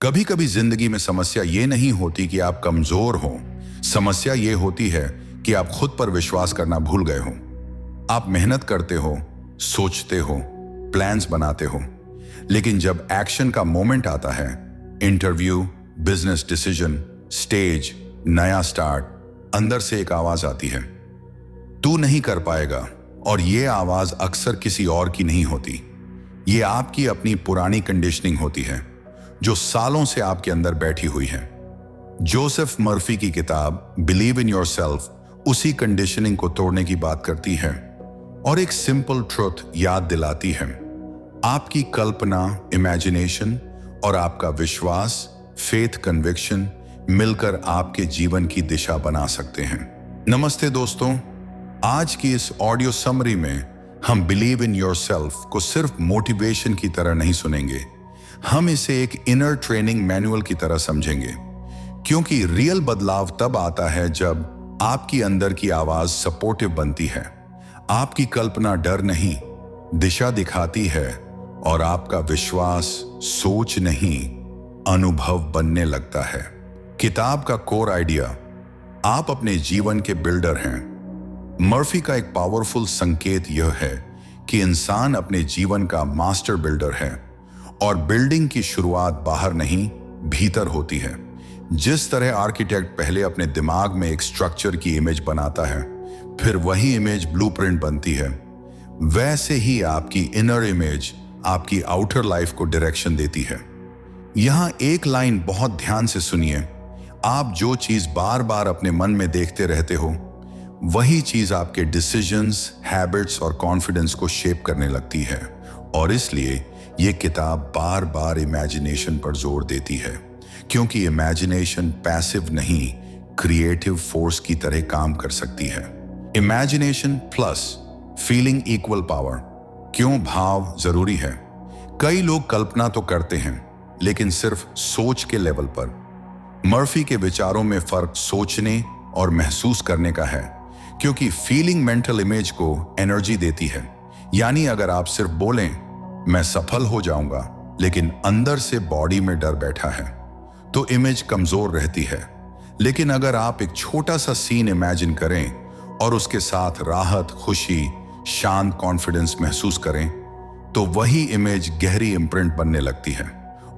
कभी कभी जिंदगी में समस्या ये नहीं होती कि आप कमजोर हो। समस्या ये होती है कि आप खुद पर विश्वास करना भूल गए हो। आप मेहनत करते हो, सोचते हो, प्लान्स बनाते हो, लेकिन जब एक्शन का मोमेंट आता है, इंटरव्यू, बिजनेस डिसीजन, स्टेज, नया स्टार्ट, अंदर से एक आवाज आती है, तू नहीं कर पाएगा। और ये आवाज अक्सर किसी और की नहीं होती। ये आपकी अपनी पुरानी कंडीशनिंग होती है जो सालों से आपके अंदर बैठी हुई है। जोसेफ मर्फी की किताब बिलीव इन योरसेल्फ उसी कंडीशनिंग को तोड़ने की बात करती है और एक सिंपल ट्रुथ याद दिलाती है। आपकी कल्पना, इमेजिनेशन और आपका विश्वास, फेथ, कन्विक्शन मिलकर आपके जीवन की दिशा बना सकते हैं। नमस्ते दोस्तों, आज की इस ऑडियो समरी में हम बिलीव इन योरसेल्फ को सिर्फ मोटिवेशन की तरह नहीं सुनेंगे, हम इसे एक इनर ट्रेनिंग मैनुअल की तरह समझेंगे। क्योंकि रियल बदलाव तब आता है जब आपकी अंदर की आवाज सपोर्टिव बनती है, आपकी कल्पना डर नहीं, दिशा दिखाती है और आपका विश्वास सोच नहीं, अनुभव बनने लगता है। किताब का कोर आइडिया, आप अपने जीवन के बिल्डर हैं। मर्फी का एक पावरफुल संकेत यह है कि इंसान अपने जीवन का मास्टर बिल्डर है और बिल्डिंग की शुरुआत बाहर नहीं, भीतर होती है। जिस तरह आर्किटेक्ट पहले अपने दिमाग में एक स्ट्रक्चर की इमेज बनाता है, फिर वही इमेज ब्लूप्रिंट बनती है, वैसे ही आपकी इनर इमेज आपकी आउटर लाइफ को डायरेक्शन देती है। यहां एक लाइन बहुत ध्यान से सुनिए, आप जो चीज बार बार अपने मन में देखते रहते हो, वही चीज आपके डिसीजंस, हैबिट्स और कॉन्फिडेंस को शेप करने लगती है। और इसलिए ये किताब बार बार इमेजिनेशन पर जोर देती है, क्योंकि इमेजिनेशन पैसिव नहीं, क्रिएटिव फोर्स की तरह काम कर सकती है। Imagination plus feeling equal power. क्यों भाव जरूरी है? कई लोग कल्पना तो करते हैं, लेकिन सिर्फ सोच के लेवल पर। मर्फी के विचारों में फर्क सोचने और महसूस करने का है, क्योंकि फीलिंग मेंटल इमेज को एनर्जी देती है। यानी अगर आप सिर्फ बोलें मैं सफल हो जाऊंगा, लेकिन अंदर से बॉडी में डर बैठा है, तो इमेज कमजोर रहती है। लेकिन अगर आप एक छोटा सा सीन इमेजिन करें और उसके साथ राहत, खुशी, शांत कॉन्फिडेंस महसूस करें, तो वही इमेज गहरी इम्प्रिंट बनने लगती है।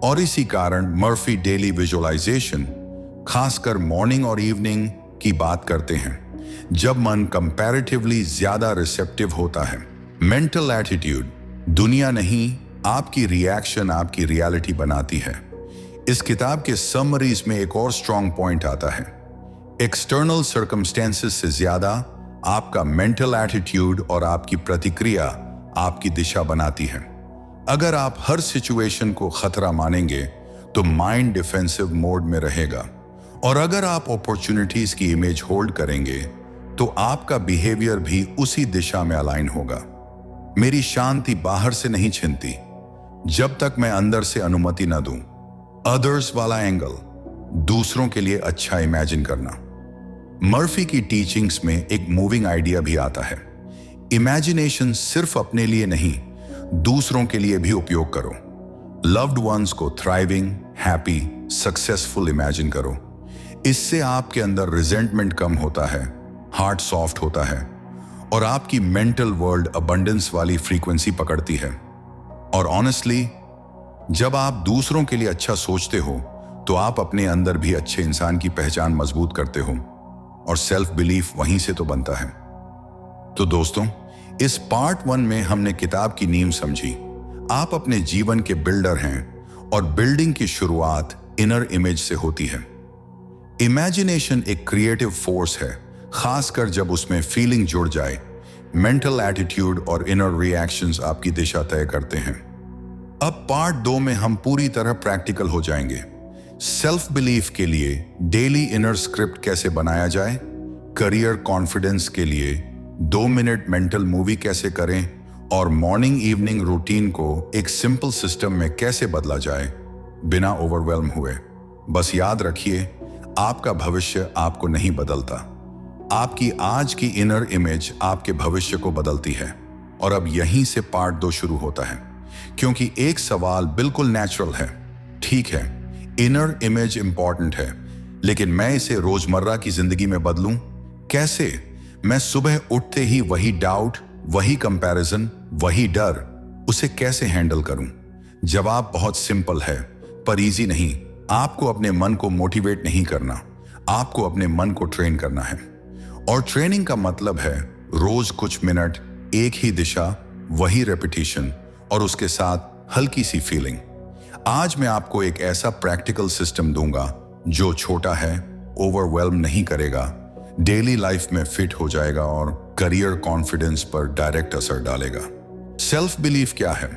और इसी कारण मर्फी डेली विजुअलाइजेशन, खासकर मॉर्निंग और इवनिंग की बात करते हैं, जब मन कंपैरेटिवली ज्यादा रिसेप्टिव होता है। मेंटल एटीट्यूड, दुनिया नहीं, आपकी रिएक्शन आपकी रियलिटी बनाती है। इस किताब के समरीज में एक और स्ट्रॉन्ग पॉइंट आता है, एक्सटर्नल सर्कमस्टेंसेस से ज्यादा आपका मेंटल एटीट्यूड और आपकी प्रतिक्रिया आपकी दिशा बनाती है। अगर आप हर सिचुएशन को खतरा मानेंगे तो माइंड डिफेंसिव मोड में रहेगा, और अगर आप अपॉर्चुनिटीज की इमेज होल्ड करेंगे तो आपका बिहेवियर भी उसी दिशा में अलाइन होगा। मेरी शांति बाहर से नहीं छिनती जब तक मैं अंदर से अनुमति न दूं। अदर्स वाला एंगल, दूसरों के लिए अच्छा इमेजिन करना। मर्फी की टीचिंग्स में एक मूविंग आइडिया भी आता है, इमेजिनेशन सिर्फ अपने लिए नहीं, दूसरों के लिए भी उपयोग करो। लव्ड वंस को थ्राइविंग, हैप्पी, सक्सेसफुल इमेजिन करो। इससे आपके अंदर रिजेंटमेंट कम होता है, हार्ट सॉफ्ट होता है और आपकी मेंटल वर्ल्ड अबंडेंस वाली फ्रीक्वेंसी पकड़ती है। और ऑनेस्टली, जब आप दूसरों के लिए अच्छा सोचते हो तो आप अपने अंदर भी अच्छे इंसान की पहचान मजबूत करते हो, और सेल्फ बिलीफ वहीं से तो बनता है। तो दोस्तों, इस पार्ट 1 में हमने किताब की नींव समझी। आप अपने जीवन के बिल्डर हैं और बिल्डिंग की शुरुआत इनर इमेज से होती है। इमेजिनेशन एक क्रिएटिव फोर्स है, खासकर जब उसमें फीलिंग जुड़ जाए। मेंटल एटीट्यूड और इनर रिएक्शंस आपकी दिशा तय करते हैं। अब पार्ट 2 में हम पूरी तरह प्रैक्टिकल हो जाएंगे। सेल्फ बिलीफ के लिए डेली इनर स्क्रिप्ट कैसे बनाया जाए, करियर कॉन्फिडेंस के लिए 2 मिनट मेंटल मूवी कैसे करें, और मॉर्निंग इवनिंग रूटीन को एक सिंपल सिस्टम में कैसे बदला जाए बिना ओवरवेल्म हुए। बस याद रखिए, आपका भविष्य आपको नहीं बदलता, आपकी आज की इनर इमेज आपके भविष्य को बदलती है। और अब यहीं से पार्ट 2 शुरू होता है, क्योंकि एक सवाल बिल्कुल नेचुरल है, ठीक है, इनर इमेज इंपॉर्टेंट है, लेकिन मैं इसे रोजमर्रा की जिंदगी में बदलूं कैसे? मैं सुबह उठते ही वही डाउट, वही कंपैरिजन, वही डर, उसे कैसे हैंडल करूं? जवाब बहुत सिंपल है, पर इजी नहीं। आपको अपने मन को मोटिवेट नहीं करना, आपको अपने मन को ट्रेन करना है। और ट्रेनिंग का मतलब है रोज कुछ मिनट, एक ही दिशा, वही रेपिटेशन और उसके साथ हल्की सी फीलिंग। आज मैं आपको एक ऐसा प्रैक्टिकल सिस्टम दूंगा जो छोटा है, ओवरवेल्म नहीं करेगा, डेली लाइफ में फिट हो जाएगा और करियर कॉन्फिडेंस पर डायरेक्ट असर डालेगा। सेल्फ बिलीफ क्या है?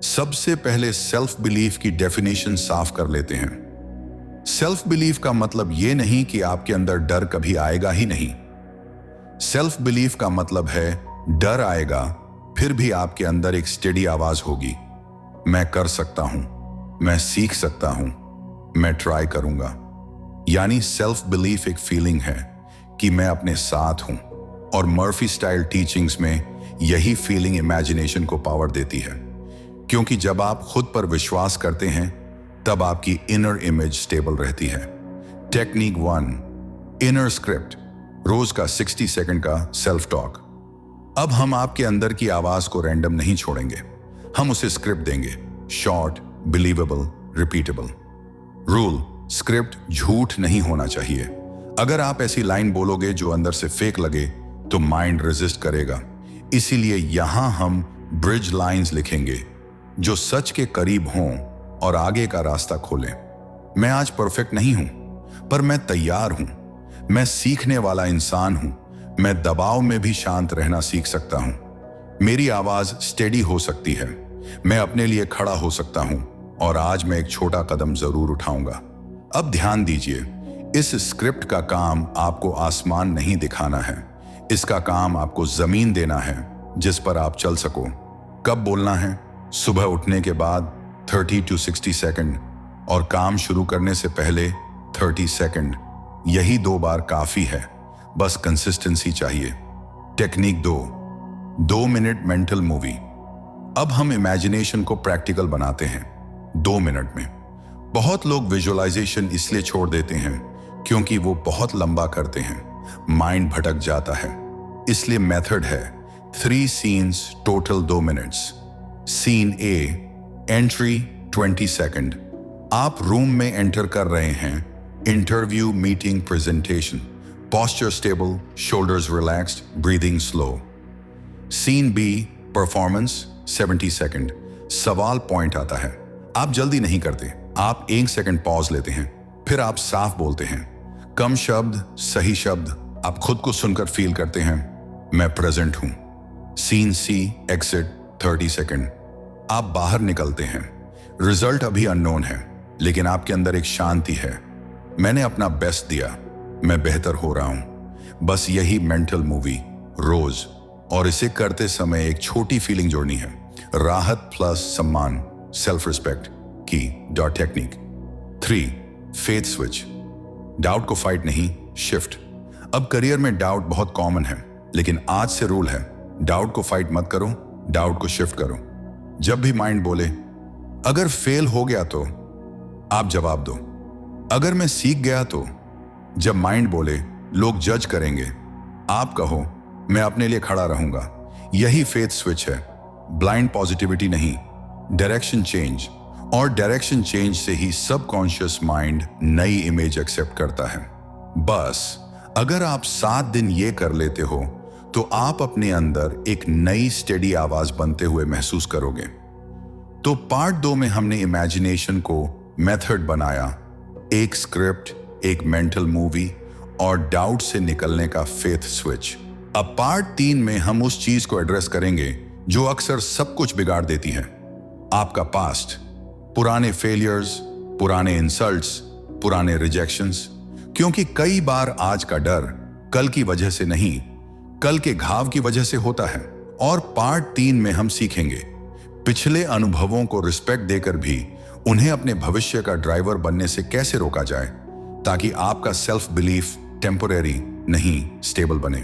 सबसे पहले सेल्फ बिलीफ की डेफिनेशन साफ कर लेते हैं। सेल्फ बिलीफ का मतलब यह नहीं कि आपके अंदर डर कभी आएगा ही नहीं। सेल्फ बिलीफ का मतलब है डर आएगा, फिर भी आपके अंदर एक स्टेडी आवाज होगी, मैं कर सकता हूं, मैं सीख सकता हूं, मैं ट्राई करूंगा। यानी सेल्फ बिलीफ एक फीलिंग है कि मैं अपने साथ हूं, और मर्फी स्टाइल टीचिंग्स में यही फीलिंग इमेजिनेशन को पावर देती है। क्योंकि जब आप खुद पर विश्वास करते हैं तब आपकी इनर इमेज स्टेबल रहती है। टेक्निक 1, इनर स्क्रिप्ट, रोज का 60 सेकंड का सेल्फ टॉक। अब हम आपके अंदर की आवाज को रैंडम नहीं छोड़ेंगे, हम उसे स्क्रिप्ट देंगे, short, believable, repeatable. Rule, script झूठ नहीं होना चाहिए। अगर आप ऐसी लाइन बोलोगे जो अंदर से फेक लगे तो माइंड रेजिस्ट करेगा। इसीलिए यहां हम ब्रिज लाइंस लिखेंगे जो सच के करीब हों और आगे का रास्ता खोलें। मैं आज परफेक्ट नहीं हूं, पर मैं तैयार हूं। मैं सीखने वाला इंसान हूं। मैं दबाव में भी शांत रहना सीख सकता हूं। मेरी आवाज स्टेडी हो सकती है। मैं अपने लिए खड़ा हो सकता हूं और आज मैं एक छोटा कदम जरूर उठाऊंगा। अब ध्यान दीजिए, इस स्क्रिप्ट का काम आपको आसमान नहीं दिखाना है, इसका काम आपको जमीन देना है जिस पर आप चल सको। कब बोलना है? सुबह उठने के बाद 30 to 60 सेकंड और काम शुरू करने से पहले 30 सेकंड। यही 2 बार काफी है, बस कंसिस्टेंसी चाहिए। Technique 2 minute mental movie. अब हम इमेजिनेशन को प्रैक्टिकल बनाते हैं 2 मिनट में। बहुत लोग विजुअलाइजेशन इसलिए छोड़ देते हैं क्योंकि वो बहुत लंबा करते हैं, माइंड भटक जाता है। इसलिए मेथड है 3 scenes total 2 minutes. Scene A, entry 20 second. आप रूम में एंटर कर रहे हैं, interview, meeting, presentation. Posture stable, shoulders relaxed, breathing slow. Scene B, performance 70 second. सवाल पॉइंट आता है, आप जल्दी नहीं करते, आप 1 सेकंड पॉज लेते हैं, फिर आप साफ बोलते हैं, कम शब्द, सही शब्द। आप खुद को सुनकर फील करते हैं, मैं प्रेजेंट हूं। सीन सी, एग्जिट 30 सेकंड। आप बाहर निकलते हैं, रिजल्ट अभी अननोन है, लेकिन आपके अंदर एक शांति है, मैंने अपना बेस्ट दिया, मैं बेहतर हो रहा हूं। बस यही मेंटल मूवी रोज, और इसे करते समय एक छोटी फीलिंग जोड़नी है, राहत प्लस सम्मान, सेल्फ रिस्पेक्ट की टेक्निक। 3 faith switch. डाउट को फाइट नहीं, शिफ्ट। अब करियर में डाउट बहुत कॉमन है, लेकिन आज से रूल है, डाउट को फाइट मत करो, डाउट को शिफ्ट करो। जब भी माइंड बोले अगर फेल हो गया तो, आप जवाब दो अगर मैं सीख गया तो। जब माइंड बोले लोग जज करेंगे, आप कहो मैं अपने लिए खड़ा रहूंगा। यही फेथ स्विच है, ब्लाइंड पॉजिटिविटी नहीं, डायरेक्शन चेंज। और डायरेक्शन चेंज से ही सबकॉन्शियस माइंड नई इमेज एक्सेप्ट करता है। बस अगर आप 7 दिन ये कर लेते हो तो आप अपने अंदर एक नई स्टेडी आवाज बनते हुए महसूस करोगे। तो पार्ट 2 में हमने इमेजिनेशन को मेथड बनाया, एक स्क्रिप्ट, एक मेंटल मूवी और डाउट से निकलने का फेथ स्विच। अब पार्ट 3 में हम उस चीज को एड्रेस करेंगे जो अक्सर सब कुछ बिगाड़ देती है, आपका पास्ट, पुराने फेलियर्स, पुराने इंसल्ट्स, पुराने रिजेक्शंस। क्योंकि कई बार आज का डर कल की वजह से नहीं, कल के घाव की वजह से होता है। और पार्ट 3 में हम सीखेंगे पिछले अनुभवों को रिस्पेक्ट देकर भी उन्हें अपने भविष्य का ड्राइवर बनने से कैसे रोका जाए, ताकि आपका सेल्फ बिलीफ टेम्पोरेरी नहीं, स्टेबल बने।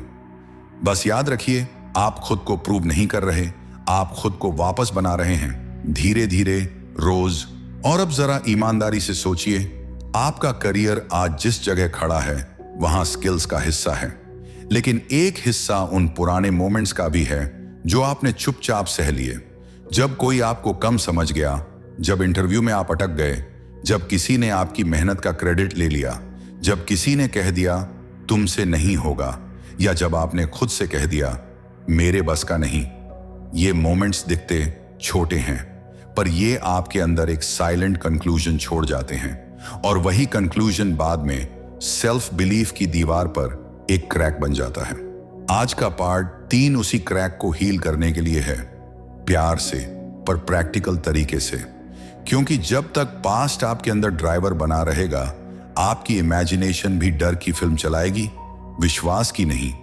बस याद रखिए, आप खुद को प्रूव नहीं कर रहे, आप खुद को वापस बना रहे हैं, धीरे धीरे, रोज, और अब जरा ईमानदारी से सोचिए, आपका करियर आज जिस जगह खड़ा है वहां स्किल्स का हिस्सा है, लेकिन एक हिस्सा उन पुराने मोमेंट्स का भी है जो आपने चुपचाप सह लिए। जब कोई आपको कम समझ गया, जब इंटरव्यू में आप अटक गए, जब किसी ने आपकी मेहनत का क्रेडिट ले लिया, जब किसी ने कह दिया तुमसे नहीं होगा, या जब आपने खुद से कह दिया मेरे बस का नहीं। ये मोमेंट्स दिखते छोटे हैं, पर ये आपके अंदर एक साइलेंट कंक्लूजन छोड़ जाते हैं, और वही कंक्लूजन बाद में सेल्फ बिलीफ की दीवार पर एक क्रैक बन जाता है। आज का पार्ट 3 उसी क्रैक को हील करने के लिए है, प्यार से पर प्रैक्टिकल तरीके से। क्योंकि जब तक पास्ट आपके अंदर ड्राइवर बना रहेगा, आपकी इमेजिनेशन भी डर की फिल्म चलाएगी, विश्वास की नहीं।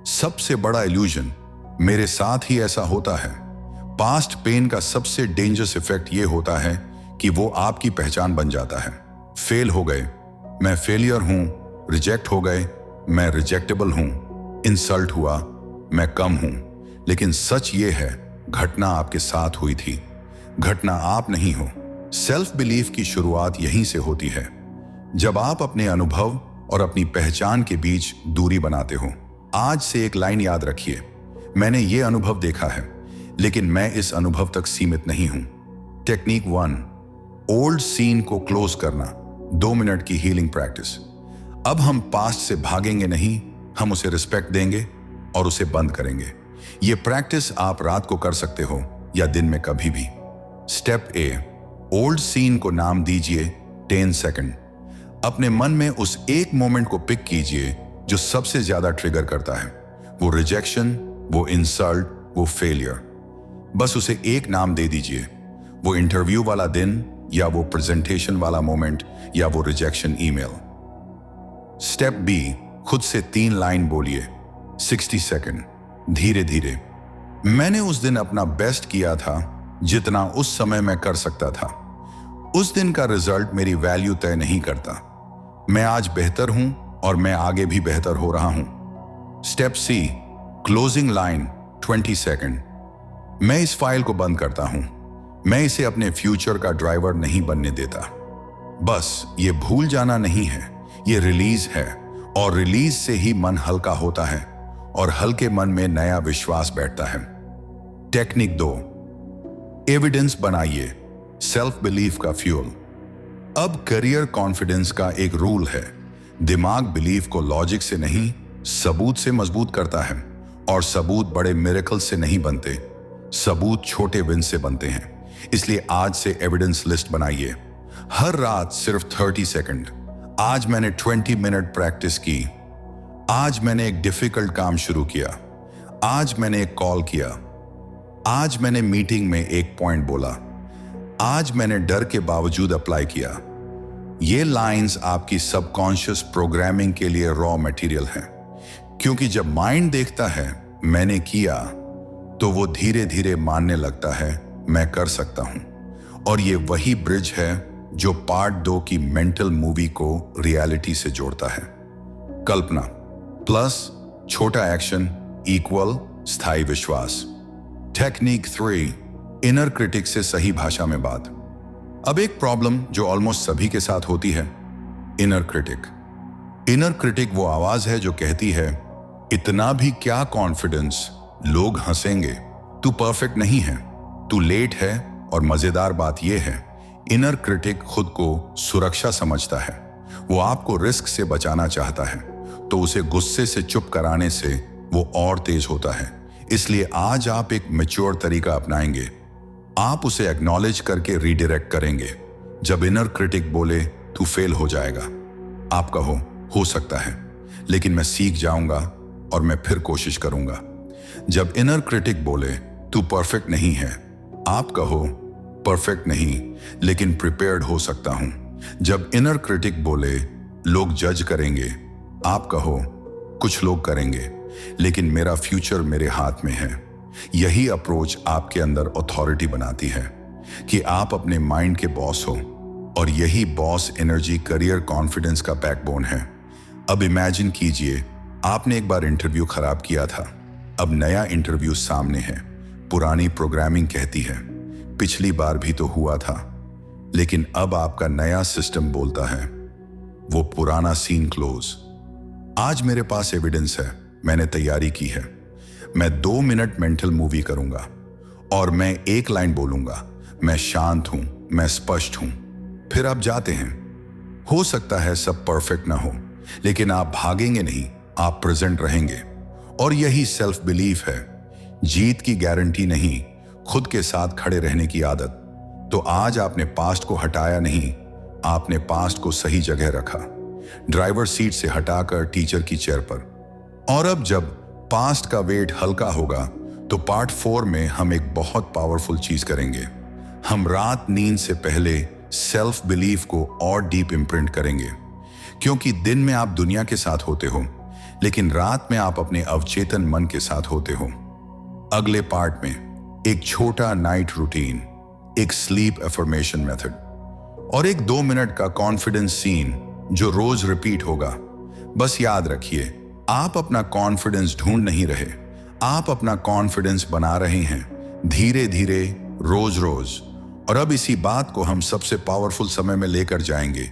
सबसे बड़ा इल्यूजन मेरे साथ ही ऐसा होता है। पास्ट पेन का सबसे डेंजरस इफेक्ट ये होता है कि वो आपकी पहचान बन जाता है। फेल हो गए, मैं फेलियर हूं। रिजेक्ट हो गए, मैं रिजेक्टेबल हूं। इंसल्ट हुआ, मैं कम हूं। लेकिन सच ये है, घटना आपके साथ हुई थी, घटना आप नहीं हो। सेल्फ बिलीफ की शुरुआत यहीं से होती है, जब आप अपने अनुभव और अपनी पहचान के बीच दूरी बनाते हो। आज से एक लाइन याद रखिए, मैंने ये अनुभव देखा है, लेकिन मैं इस अनुभव तक सीमित नहीं हूं। टेक्निक 1, ओल्ड सीन को क्लोज करना। 2 मिनट की हीलिंग प्रैक्टिस। अब हम पास्ट से भागेंगे नहीं, हम उसे रिस्पेक्ट देंगे और उसे बंद करेंगे। ये प्रैक्टिस आप रात को कर सकते हो या दिन में कभी भी। स्टेप ए, ओल्ड सीन को नाम दीजिए 10 सेकंड। अपने मन में उस एक मोमेंट को पिक कीजिए जो सबसे ज्यादा ट्रिगर करता है। वो रिजेक्शन, वो इंसल्ट, वो फेलियर। बस उसे एक नाम दे दीजिए। वो इंटरव्यू वाला दिन, या वो प्रेजेंटेशन वाला मोमेंट, या वो रिजेक्शन ईमेल। स्टेप बी, खुद से 3 लाइन बोलिए 60 सेकंड, धीरे धीरे। मैंने उस दिन अपना बेस्ट किया था, जितना उस समय मैं कर सकता था। उस दिन का रिजल्ट मेरी वैल्यू तय नहीं करता। मैं आज बेहतर हूं और मैं आगे भी बेहतर हो रहा हूं। स्टेप सी, क्लोजिंग लाइन 20 सेकंड। मैं इस फाइल को बंद करता हूं। मैं इसे अपने फ्यूचर का ड्राइवर नहीं बनने देता। बस ये भूल जाना नहीं है, ये रिलीज है, और रिलीज से ही मन हल्का होता है, और हल्के मन में नया विश्वास बैठता है। टेक्निक 2, एविडेंस बनाइए, सेल्फ बिलीफ का फ्यूल। अब करियर कॉन्फिडेंस का एक रूल है, दिमाग बिलीफ को लॉजिक से नहीं, सबूत से मजबूत करता है, और सबूत बड़े मिरेकल से नहीं बनते, सबूत छोटे विन से बनते हैं। इसलिए आज से एविडेंस लिस्ट बनाइए, हर रात सिर्फ 30 सेकंड। आज मैंने 20 मिनट प्रैक्टिस की। आज मैंने एक डिफिकल्ट काम शुरू किया। आज मैंने एक कॉल किया। आज मैंने मीटिंग में एक पॉइंट बोला। आज मैंने डर के बावजूद अप्लाई किया। ये लाइंस आपकी सबकॉन्शियस प्रोग्रामिंग के लिए रॉ मटेरियल है। क्योंकि जब माइंड देखता है मैंने किया, तो वो धीरे धीरे मानने लगता है मैं कर सकता हूं। और ये वही ब्रिज है जो पार्ट 2 की मेंटल मूवी को रियलिटी से जोड़ता है। कल्पना प्लस छोटा एक्शन इक्वल स्थायी विश्वास। टेक्निक 3, इनर क्रिटिक से सही भाषा में बात। अब एक प्रॉब्लम जो ऑलमोस्ट सभी के साथ होती है, इनर क्रिटिक। इनर क्रिटिक वो आवाज है जो कहती है इतना भी क्या कॉन्फिडेंस, लोग हंसेंगे, तू परफेक्ट नहीं है, तू लेट है। और मजेदार बात यह है, इनर क्रिटिक खुद को सुरक्षा समझता है। वो आपको रिस्क से बचाना चाहता है, तो उसे गुस्से से चुप कराने से वो और तेज होता है। इसलिए आज आप एक मैच्योर तरीका अपनाएंगे। आप उसे एक्नॉलेज करके रीडायरेक्ट करेंगे। जब इनर क्रिटिक बोले तू फेल हो जाएगा, आप कहो हो सकता है, लेकिन मैं सीख जाऊंगा और मैं फिर कोशिश करूंगा। जब इनर क्रिटिक बोले तू परफेक्ट नहीं है, आप कहो परफेक्ट नहीं, लेकिन प्रिपेयर्ड हो सकता हूं। जब इनर क्रिटिक बोले लोग जज करेंगे, आप कहो कुछ लोग करेंगे, लेकिन मेरा फ्यूचर मेरे हाथ में है। यही अप्रोच आपके अंदर अथॉरिटी बनाती है कि आप अपने माइंड के बॉस हो, और यही बॉस एनर्जी करियर कॉन्फिडेंस का बैकबोन है। अब इमेजिन कीजिए, आपने एक बार इंटरव्यू खराब किया था, अब नया इंटरव्यू सामने है। पुरानी प्रोग्रामिंग कहती है पिछली बार भी तो हुआ था। लेकिन अब आपका नया सिस्टम बोलता है, वो पुराना सीन क्लोज। आज मेरे पास एविडेंस है, मैंने तैयारी की है। मैं 2 मिनट मेंटल मूवी करूंगा और मैं एक लाइन बोलूंगा, मैं शांत हूं, मैं स्पष्ट हूं। फिर आप जाते हैं। हो सकता है सब परफेक्ट ना हो, लेकिन आप भागेंगे नहीं, आप प्रेजेंट रहेंगे। और यही सेल्फ बिलीफ है, जीत की गारंटी नहीं, खुद के साथ खड़े रहने की आदत। तो आज आपने पास्ट को हटाया नहीं, आपने पास्ट को सही जगह रखा, ड्राइवर सीट से हटाकर टीचर की चेयर पर। और अब जब पास्ट का वेट हल्का होगा तो पार्ट 4 में हम एक बहुत पावरफुल चीज करेंगे। हम रात नींद से पहले सेल्फ बिलीफ को और डीप इम्प्रिंट करेंगे, क्योंकि दिन में आप दुनिया के साथ होते हो, लेकिन रात में आप अपने अवचेतन मन के साथ होते हो। अगले पार्ट में एक छोटा नाइट रूटीन, एक स्लीप एफर्मेशन मेथड और एक 2 मिनट का कॉन्फिडेंस सीन जो रोज रिपीट होगा। बस याद रखिए, आप अपना कॉन्फिडेंस ढूंढ नहीं रहे, आप अपना कॉन्फिडेंस बना रहे हैं, धीरे धीरे, रोज रोज। और अब इसी बात को हम सबसे पावरफुल समय में लेकर जाएंगे,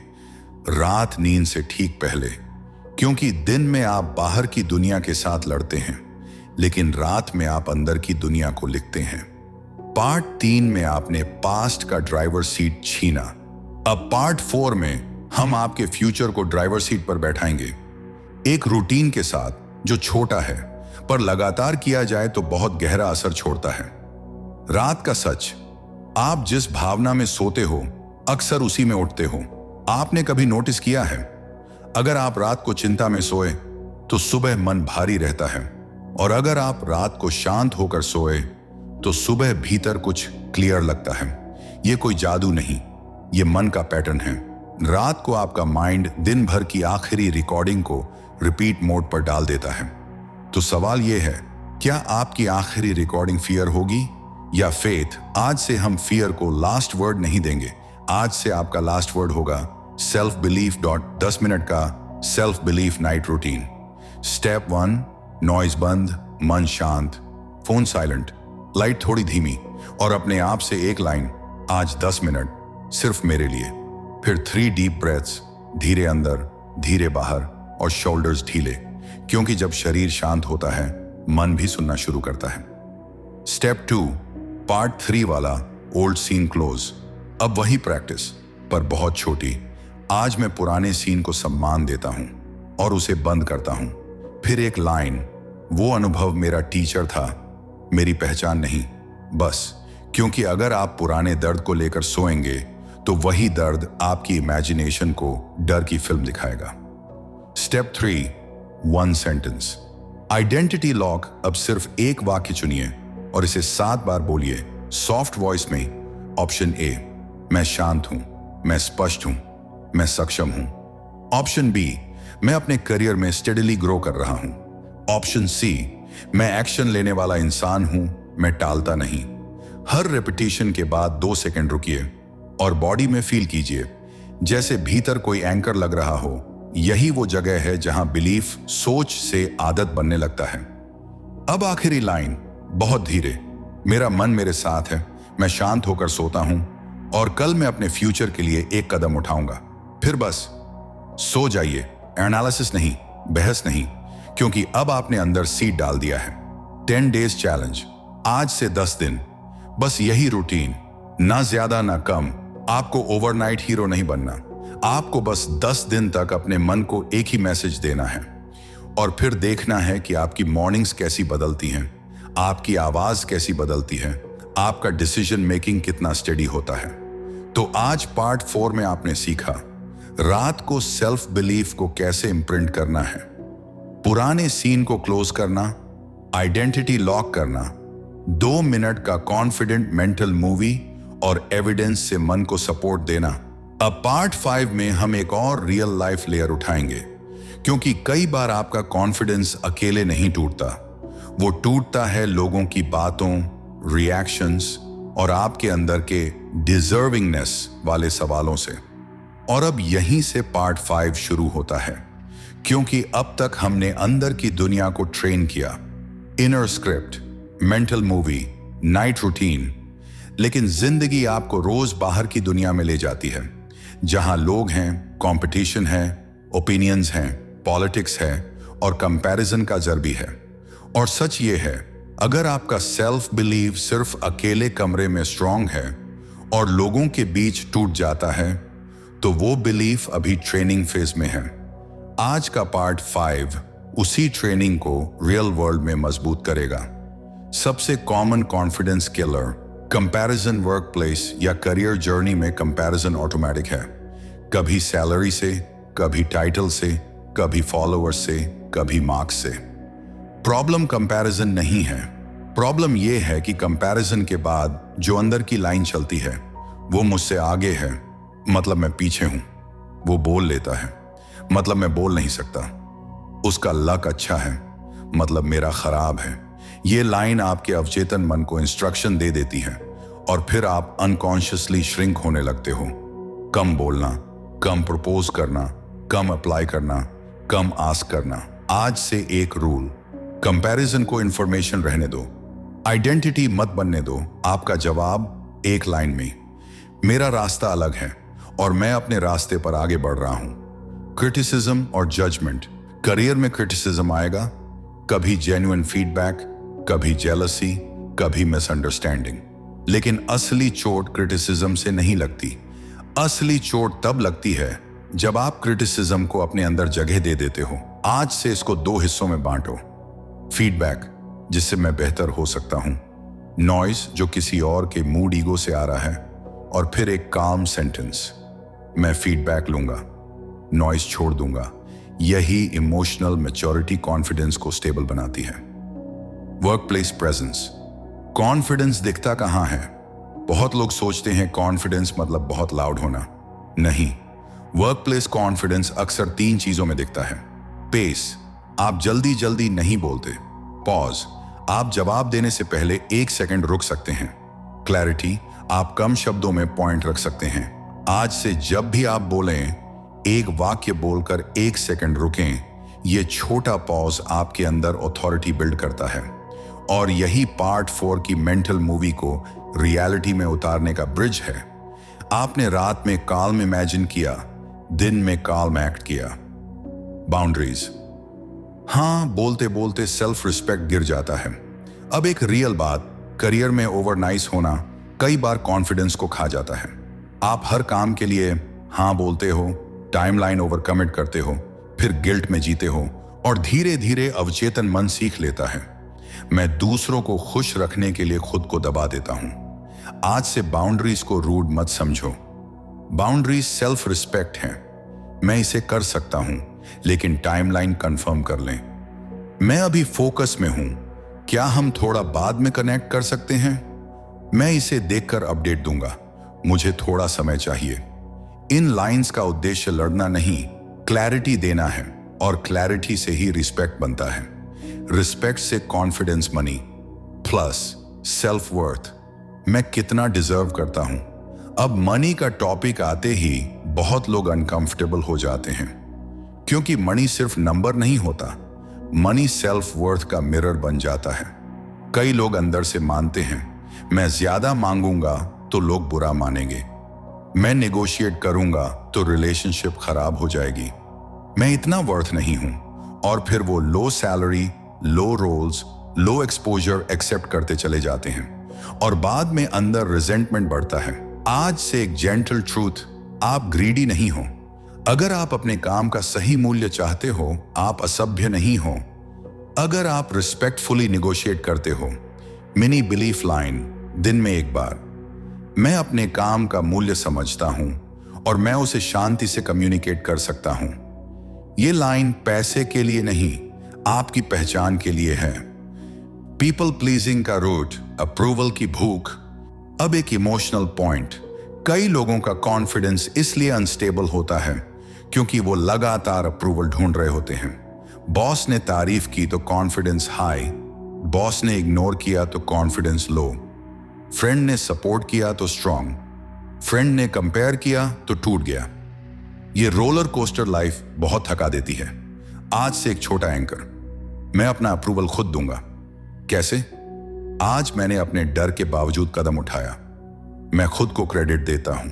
रात नींद से ठीक पहले। क्योंकि दिन में आप बाहर की दुनिया के साथ लड़ते हैं, लेकिन रात में आप अंदर की दुनिया को लिखते हैं। पार्ट 3 में आपने पास्ट का ड्राइवर सीट छीना। अब पार्ट 4 में हम आपके फ्यूचर को ड्राइवर सीट पर बैठाएंगे, एक रूटीन के साथ जो छोटा है पर लगातार किया जाए तो बहुत गहरा असर छोड़ता है। रात का सच, आप जिस भावना में सोते हो अक्सर उसी में उठते हो। आपने कभी नोटिस किया है, अगर आप रात को चिंता में सोए तो सुबह मन भारी रहता है, और अगर आप रात को शांत होकर सोए तो सुबह भीतर कुछ क्लियर लगता है। ये कोई जादू नहीं, ये मन का पैटर्न है। रात को आपका माइंड दिन भर की आखिरी रिकॉर्डिंग को रिपीट मोड पर डाल देता है। तो सवाल यह है, क्या आपकी आखिरी रिकॉर्डिंग फियर होगी या फेथ? आज से हम फियर को लास्ट वर्ड नहीं देंगे, आज से आपका लास्ट वर्ड होगा सेल्फ बिलीफ। 10 मिनट का self belief night routine. Step 1, noise बंद, मन शांत, फोन साइलेंट, लाइट थोड़ी धीमी, और अपने आप से एक लाइन, आज 10 मिनट सिर्फ मेरे लिए। फिर 3 डीप ब्रेथ्स, धीरे अंदर, धीरे बाहर, और शोल्डर्स ढीले, क्योंकि जब शरीर शांत होता है मन भी सुनना शुरू करता है। स्टेप 2, पार्ट 3 वाला ओल्ड सीन क्लोज। अब वही प्रैक्टिस, पर बहुत छोटी। आज मैं पुराने सीन को सम्मान देता हूं और उसे बंद करता हूं। फिर एक लाइन, वो अनुभव मेरा टीचर था, मेरी पहचान नहीं। बस, क्योंकि अगर आप पुराने दर्द को लेकर सोएंगे तो वही दर्द आपकी इमेजिनेशन को डर की फिल्म दिखाएगा। Step 3, 1 sentence identity lock. अब सिर्फ एक वाक्य चुनिए और इसे 7 बार बोलिए, सॉफ्ट वॉइस में। ऑप्शन ए, मैं शांत हूं, मैं स्पष्ट हूं, मैं सक्षम हूं। ऑप्शन बी, मैं अपने करियर में स्टेडीली ग्रो कर रहा हूं। ऑप्शन सी, मैं एक्शन लेने वाला इंसान हूं, मैं टालता नहीं। हर रेपिटेशन के बाद 2 सेकंड रुकिए और बॉडी में फील कीजिए जैसे भीतर कोई एंकर लग रहा हो। यही वो जगह है जहां बिलीफ सोच से आदत बनने लगता है। अब आखिरी लाइन, बहुत धीरे, मेरा मन मेरे साथ है, मैं शांत होकर सोता हूं और कल मैं अपने फ्यूचर के लिए एक कदम उठाऊंगा। फिर बस सो जाइए, एनालिसिस नहीं, बहस नहीं, क्योंकि अब आपने अंदर सीड डाल दिया है। 10 डेज चैलेंज, आज से 10 दिन, बस यही रूटीन, ना ज्यादा ना कम। आपको ओवरनाइट हीरो नहीं बनना, आपको बस 10 दिन तक अपने मन को एक ही मैसेज देना है और फिर देखना है कि आपकी मॉर्निंग्स कैसी बदलती हैं, आपकी आवाज कैसी बदलती है, आपका डिसीजन मेकिंग कितना स्टेडी होता है। तो आज पार्ट 4 में आपने सीखा रात को सेल्फ बिलीफ को कैसे इम्प्रिंट करना है, पुराने सीन को क्लोज करना, आइडेंटिटी लॉक करना, 2 मिनट का कॉन्फिडेंट मेंटल मूवी और एविडेंस से मन को सपोर्ट देना। अब पार्ट 5 में हम एक और रियल लाइफ लेयर उठाएंगे, क्योंकि कई बार आपका कॉन्फिडेंस अकेले नहीं टूटता, वो टूटता है लोगों की बातों, रिएक्शंस और आपके अंदर के डिजर्विंगनेस वाले सवालों से। और अब यहीं से पार्ट 5 शुरू होता है, क्योंकि अब तक हमने अंदर की दुनिया को ट्रेन किया, inner script, mental movie, night routine. लेकिन जिंदगी आपको रोज बाहर की दुनिया में ले जाती है, जहां लोग हैं, कंपटीशन है, ओपिनियंस हैं, पॉलिटिक्स है और कंपैरिजन का जर भी है। और सच ये है, अगर आपका सेल्फ बिलीव सिर्फ अकेले कमरे में स्ट्रांग है और लोगों के बीच टूट जाता है, तो वो बिलीफ अभी ट्रेनिंग फेज में है। आज का पार्ट 5 उसी ट्रेनिंग को रियल वर्ल्ड में मजबूत करेगा। सबसे common confidence killer comparison. Work place या करियर जर्नी में कंपैरिजन ऑटोमेटिक है, कभी सैलरी से, कभी टाइटल से, कभी फॉलोअर्स से, कभी मार्क्स से। प्रॉब्लम कंपैरिजन नहीं है, प्रॉब्लम यह है कि कंपैरिजन के बाद जो अंदर की लाइन चलती है वो मुझसे आगे है, मतलब मैं पीछे हूं। वो बोल लेता है, मतलब मैं बोल नहीं सकता। उसका लक अच्छा है, मतलब मेरा खराब है। ये लाइन आपके अवचेतन मन को इंस्ट्रक्शन दे देती है और फिर आप अनकॉन्शियसली श्रिंक होने लगते हो। कम बोलना, कम प्रपोज करना, कम अप्लाई करना, कम आस्क करना। आज से एक रूल, कंपैरिजन को इंफॉर्मेशन रहने दो, आइडेंटिटी मत बनने दो। आपका जवाब एक लाइन में, मेरा रास्ता अलग है और मैं अपने रास्ते पर आगे बढ़ रहा हूं। क्रिटिसिज्म और जजमेंट। करियर में क्रिटिसिज्म आएगा, कभी जेन्युइन फीडबैक, कभी जेलसी, कभी मिसअंडरस्टैंडिंग। लेकिन असली चोट क्रिटिसिज्म से नहीं लगती। असली चोट तब लगती है जब आप क्रिटिसिज्म को अपने अंदर जगह दे देते हो। आज से इसको 2 हिस्सों में बांटो। फीडबैक, जिससे मैं बेहतर हो सकता हूं। नॉइज, जो किसी और के मूड ईगो से आ रहा है। और फिर एक काम सेंटेंस, मैं फीडबैक लूंगा, नॉइज छोड़ दूंगा। यही इमोशनल मैच्योरिटी कॉन्फिडेंस को स्टेबल बनाती है। Work place presence. कॉन्फिडेंस दिखता कहां है? बहुत लोग सोचते हैं कॉन्फिडेंस मतलब बहुत लाउड होना। नहीं, वर्क प्लेस कॉन्फिडेंस अक्सर 3 चीजों में दिखता है। पेस, आप जल्दी जल्दी नहीं बोलते। पॉज, आप जवाब देने से पहले 1 सेकंड रुक सकते हैं। क्लैरिटी, आप कम शब्दों में पॉइंट रख सकते हैं। आज से जब भी आप बोलें, एक वाक्य बोलकर 1 सेकंड रुकें। यह छोटा पॉज आपके अंदर अथॉरिटी बिल्ड करता है। और यही पार्ट 4 की मेंटल मूवी को रियलिटी में उतारने का ब्रिज है। आपने रात में काल्म इमेजिन किया, दिन में काल्म एक्ट किया। बाउंड्रीज। हां, बोलते बोलते सेल्फ रिस्पेक्ट गिर जाता है। अब एक रियल बात, करियर में ओवर नाइस होना कई बार कॉन्फिडेंस को खा जाता है। आप हर काम के लिए हां बोलते हो, टाइमलाइन ओवर कमिट करते हो, फिर गिल्ट में जीते हो और धीरे धीरे अवचेतन मन सीख लेता है, मैं दूसरों को खुश रखने के लिए खुद को दबा देता हूं। आज से बाउंड्रीज को रूड मत समझो। बाउंड्रीज सेल्फ रिस्पेक्ट हैं। मैं इसे कर सकता हूं, लेकिन टाइमलाइन कंफर्म कर लें। मैं अभी फोकस में हूं, क्या हम थोड़ा बाद में कनेक्ट कर सकते हैं? मैं इसे देखकर अपडेट दूंगा, मुझे थोड़ा समय चाहिए। इन लाइंस का उद्देश्य लड़ना नहीं, क्लैरिटी देना है। और क्लैरिटी से ही रिस्पेक्ट बनता है। रिस्पेक्ट से confidence money plus self worth, मैं कितना डिजर्व करता हूं। अब मनी का टॉपिक आते ही बहुत लोग अनकंफर्टेबल हो जाते हैं, क्योंकि मनी सिर्फ नंबर नहीं होता, मनी सेल्फ वर्थ का मिरर बन जाता है। कई लोग अंदर से मानते हैं, मैं ज्यादा मांगूंगा तो लोग बुरा मानेंगे, मैं नेगोशिएट करूंगा तो रिलेशनशिप खराब हो जाएगी, मैं इतना वर्थ नहीं हूं। और फिर वो लो सैलरी, लो रोल्स, लो एक्सपोजर एक्सेप्ट करते चले जाते हैं और बाद में अंदर रिजेंटमेंट बढ़ता है। आज से एक जेंटल ट्रूथ, आप ग्रीडी नहीं हो। अगर आप अपने काम का सही मूल्य चाहते हो, आप असभ्य नहीं हो। अगर आप रिस्पेक्टफुली निगोशिएट करते हो। मिनी बिलीफ लाइन, दिन में एक बार, मैं अपने काम का मूल्य समझता हूं और मैं उसे शांति से कम्युनिकेट कर सकता हूं। ये लाइन पैसे के लिए नहीं, आपकी पहचान के लिए है। पीपल प्लीजिंग का रूट, अप्रूवल की भूख। अब एक इमोशनल पॉइंट, कई लोगों का कॉन्फिडेंस इसलिए अनस्टेबल होता है क्योंकि वो लगातार अप्रूवल ढूंढ रहे होते हैं। बॉस ने तारीफ की तो कॉन्फिडेंस हाई, बॉस ने इग्नोर किया तो कॉन्फिडेंस लो, फ्रेंड ने सपोर्ट किया तो स्ट्रांग, फ्रेंड ने कंपेयर किया तो टूट गया। ये रोलर कोस्टर लाइफ बहुत थका देती है। आज से एक छोटा एंकर, मैं अपना अप्रूवल खुद दूंगा। कैसे? आज मैंने अपने डर के बावजूद कदम उठाया, मैं खुद को क्रेडिट देता हूं।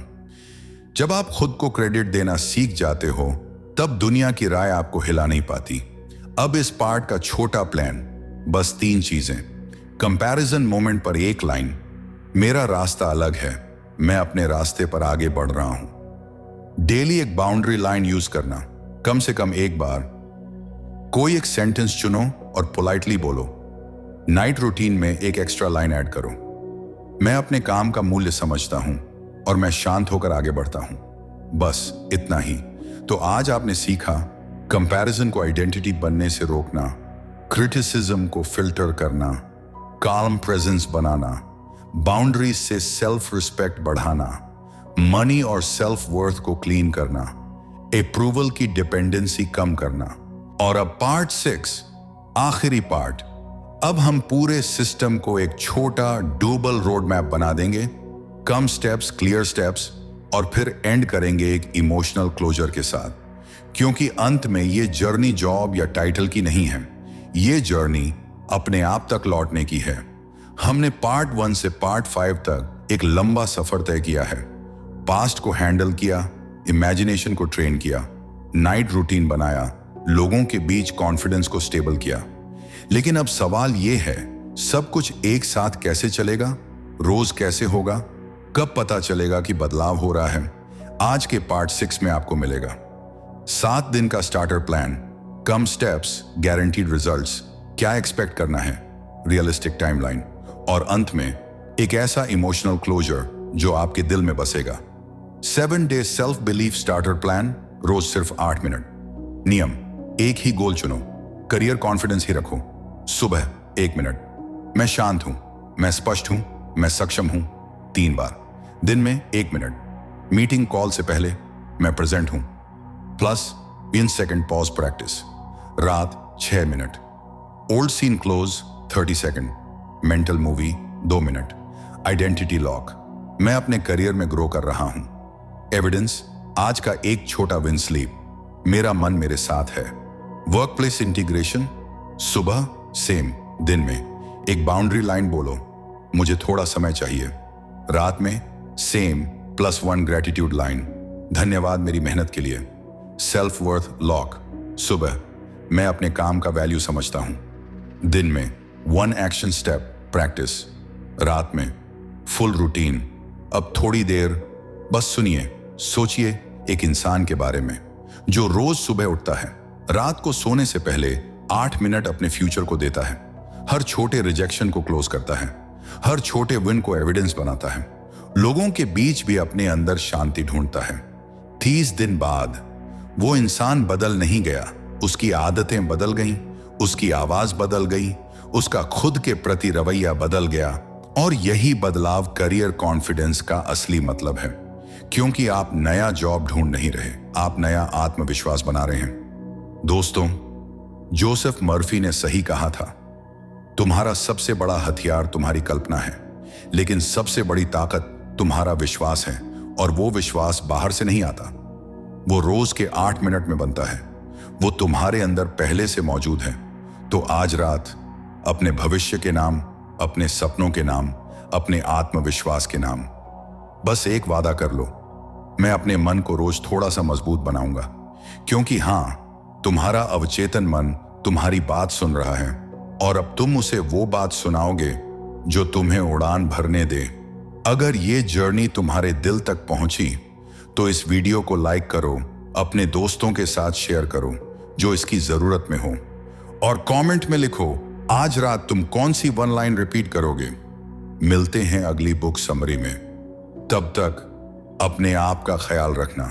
जब आप खुद को क्रेडिट देना सीख जाते हो तब दुनिया की राय आपको हिला नहीं पाती। अब इस पार्ट का छोटा प्लान, बस 3 चीजें। कंपैरिजन मोमेंट पर एक लाइन, मेरा रास्ता अलग है, मैं अपने रास्ते पर आगे बढ़ रहा हूं। डेली एक बाउंड्री लाइन यूज करना, कम से कम एक बार। कोई एक सेंटेंस चुनो और पोलाइटली बोलो। नाइट रूटीन में एक एक्स्ट्रा लाइन ऐड करो, मैं अपने काम का मूल्य समझता हूं और मैं शांत होकर आगे बढ़ता हूं। बस इतना ही। तो आज आपने सीखा कंपैरिजन को आइडेंटिटी बनने से रोकना, क्रिटिसिज्म को फिल्टर करना, काम प्रेजेंस बनाना, बाउंड्रीज से सेल्फ रिस्पेक्ट बढ़ाना, मनी और सेल्फ वर्थ को क्लीन करना, अप्रूवल की डिपेंडेंसी कम करना। और अब पार्ट 6, आखिरी पार्ट। अब हम पूरे सिस्टम को एक छोटा डूबल रोड मैप बना देंगे, कम स्टेप्स, क्लियर स्टेप्स, और फिर एंड करेंगे एक इमोशनल क्लोजर के साथ। क्योंकि अंत में ये जर्नी जॉब या टाइटल की नहीं है, ये जर्नी अपने आप तक लौटने की है। हमने पार्ट 1 से पार्ट 5 तक एक लंबा सफर तय किया है। पास्ट को हैंडल किया, इमेजिनेशन को ट्रेन किया, नाइट रूटीन बनाया, लोगों के बीच कॉन्फिडेंस को स्टेबल किया। लेकिन अब सवाल यह है, सब कुछ एक साथ कैसे चलेगा? रोज कैसे होगा? कब पता चलेगा कि बदलाव हो रहा है? आज के पार्ट 6 में आपको मिलेगा। 7 दिन का स्टार्टर प्लान, कम स्टेप्स, गारंटीड रिजल्ट्स, क्या एक्सपेक्ट करना है, रियलिस्टिक टाइमलाइन, और अंत में एक ऐसा इमोशनल क्लोजर जो आपके दिल में बसेगा। 7 day self belief starter plan, रोज सिर्फ 8 मिनट। नियम, एक ही गोल चुनो, करियर कॉन्फिडेंस ही रखो। सुबह 1 मिनट, मैं शांत हूं, मैं स्पष्ट हूं, मैं सक्षम हूं, 3 बार। दिन में 1 मिनट, मीटिंग कॉल से पहले मैं प्रेजेंट हूं, प्लस इन सेकंड पॉज प्रैक्टिस। रात 6 minute, old scene close 30 second, mental movie 2 minute. Identity lock, मैं अपने करियर में ग्रो कर रहा हूं। एविडेंस, आज का एक छोटा विन स्लीप, मेरा मन मेरे साथ है। वर्क प्लेस इंटीग्रेशन, सुबह सेम, दिन में एक बाउंड्री लाइन बोलो, मुझे थोड़ा समय चाहिए। रात में सेम +1 ग्रेटिट्यूड लाइन, धन्यवाद मेरी मेहनत के लिए। सेल्फ वर्थ लॉक, सुबह मैं अपने काम का वैल्यू समझता हूं। दिन में 1 एक्शन स्टेप प्रैक्टिस, रात में फुल रूटीन। अब थोड़ी देर बस सुनिए, सोचिए एक इंसान के बारे में जो रोज सुबह उठता है, रात को सोने से पहले 8 मिनट अपने फ्यूचर को देता है, हर छोटे रिजेक्शन को क्लोज करता है, हर छोटे विन को एविडेंस बनाता है, लोगों के बीच भी अपने अंदर शांति ढूंढता है। 30 दिन बाद वो इंसान बदल नहीं गया, उसकी आदतें बदल गईं, उसकी आवाज बदल गई, उसका खुद के प्रति रवैया बदल गया। और यही बदलाव करियर कॉन्फिडेंस का असली मतलब है। क्योंकि आप नया जॉब ढूंढ नहीं रहे, आप नया आत्मविश्वास बना रहे हैं। दोस्तों, जोसेफ मर्फी ने सही कहा था, तुम्हारा सबसे बड़ा हथियार तुम्हारी कल्पना है, लेकिन सबसे बड़ी ताकत तुम्हारा विश्वास है। और वो विश्वास बाहर से नहीं आता, वो रोज के 8 मिनट में बनता है, वो तुम्हारे अंदर पहले से मौजूद है। तो आज रात अपने भविष्य के नाम, अपने सपनों के नाम, अपने आत्मविश्वास के नाम बस एक वादा कर लो, मैं अपने मन को रोज थोड़ा सा मजबूत बनाऊंगा। क्योंकि हां, तुम्हारा अवचेतन मन तुम्हारी बात सुन रहा है, और अब तुम उसे वो बात सुनाओगे जो तुम्हें उड़ान भरने दे। अगर ये जर्नी तुम्हारे दिल तक पहुंची तो इस वीडियो को लाइक करो, अपने दोस्तों के साथ शेयर करो जो इसकी जरूरत में हो, और कमेंट में लिखो आज रात तुम कौन सी 1 लाइन रिपीट करोगे। मिलते हैं अगली बुक समरी में, तब तक अपने आप का ख्याल रखना।